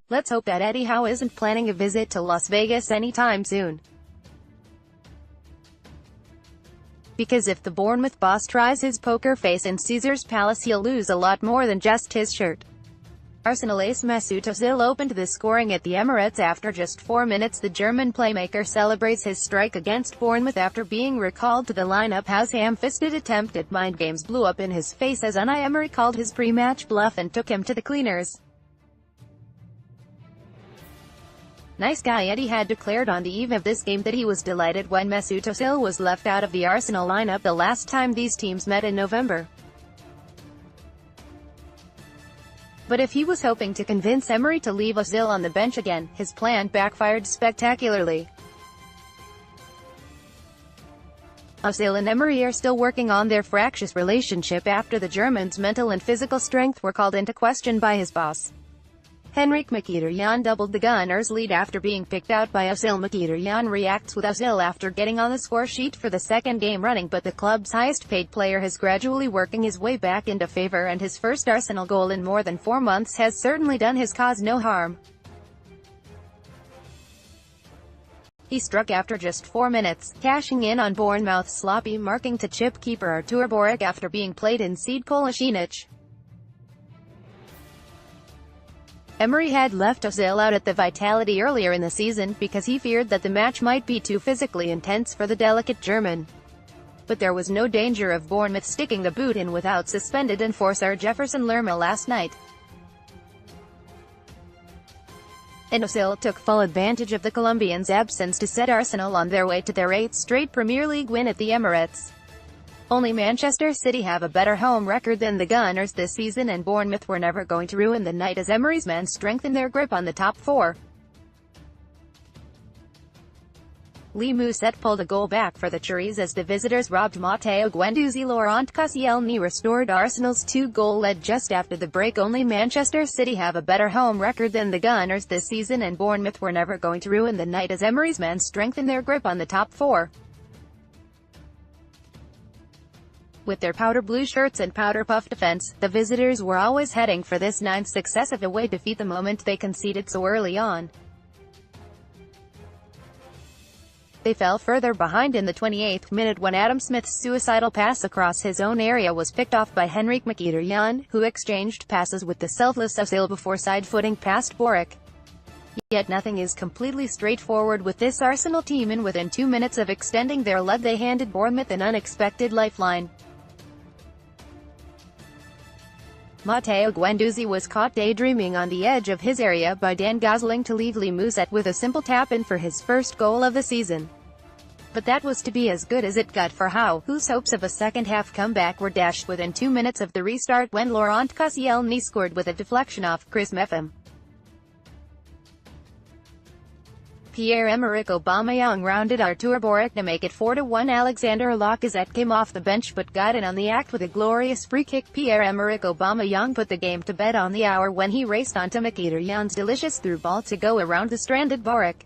Let's hope that Eddie Howe isn't planning a visit to Las Vegas anytime soon. Because if the Bournemouth boss tries his poker face in Caesar's Palace, he'll lose a lot more than just his shirt. Arsenal ace Mesut Ozil opened the scoring at the Emirates after just 4 minutes. The German playmaker celebrates his strike against Bournemouth after being recalled to the lineup. Howe's ham-fisted attempt at mind games blew up in his face as Unai Emery called his pre-match bluff and took him to the cleaners. Nice guy Eddie had declared on the eve of this game that he was delighted when Mesut Ozil was left out of the Arsenal lineup the last time these teams met in November. But if he was hoping to convince Emery to leave Ozil on the bench again, his plan backfired spectacularly. Ozil and Emery are still working on their fractious relationship after the German's mental and physical strength were called into question by his boss. Pierre-Emerick Mkhitaryan doubled the Gunners' lead after being picked out by Ozil. Mkhitaryan reacts with Ozil after getting on the score sheet for the second game running, but the club's highest-paid player has gradually working his way back into favour, and his first Arsenal goal in more than 4 months has certainly done his cause no harm. He struck after just 4 minutes, cashing in on Bournemouth's sloppy marking to chip keeper Artur Boruc after being played in Sead Kolasinac. Emery had left Ozil out at the Vitality earlier in the season because he feared that the match might be too physically intense for the delicate German. But there was no danger of Bournemouth sticking the boot in without suspended enforcer Jefferson Lerma last night. And Ozil took full advantage of the Colombian's absence to set Arsenal on their way to their 8th straight Premier League win at the Emirates. Only Manchester City have a better home record than the Gunners this season, and Bournemouth were never going to ruin the night as Emery's men strengthened their grip on the top 4. Mesut pulled a goal back for the Cherries as the visitors robbed Matteo Guendouzi. Laurent Koscielny restored Arsenal's 2-goal lead just after the break. Only Manchester City have a better home record than the Gunners this season, and Bournemouth were never going to ruin the night as Emery's men strengthened their grip on the top 4. With their powder blue shirts and powder puff defense, the visitors were always heading for this 9th successive away defeat the moment they conceded so early on. They fell further behind in the 28th minute when Adam Smith's suicidal pass across his own area was picked off by Pierre-Emerick Mkhitaryan, who exchanged passes with the selfless Ozil before side-footing past Boruc. Yet nothing is completely straightforward with this Arsenal team, and within 2 minutes of extending their lead they handed Bournemouth an unexpected lifeline. Matteo Guendouzi was caught daydreaming on the edge of his area by Dan Gosling to leave Mesut with a simple tap-in for his first goal of the season. But that was to be as good as it got for Howe, whose hopes of a second-half comeback were dashed within 2 minutes of the restart when Laurent Koscielny scored with a deflection off Chris Mepham. Pierre-Emerick Aubameyang rounded Artur Boruc to make it 4-1. Alexander Lacazette came off the bench but got in on the act with a glorious free kick. Pierre-Emerick Aubameyang put the game to bed on the hour when he raced onto Mkhitaryan's delicious through ball to go around the stranded Boruc.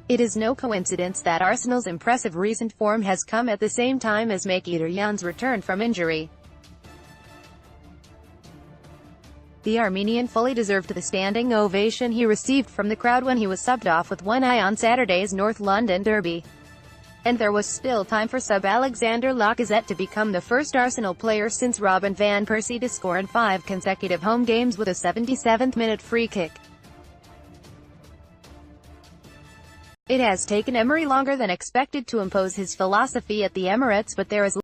It is no coincidence that Arsenal's impressive recent form has come at the same time as Mkhitaryan's return from injury. The Armenian fully deserved the standing ovation he received from the crowd when he was subbed off with one eye on Saturday's North London derby. And there was still time for sub Alexander Lacazette to become the first Arsenal player since Robin van Persie to score in 5 consecutive home games with a 77th-minute free kick. It has taken Emery longer than expected to impose his philosophy at the Emirates, but there is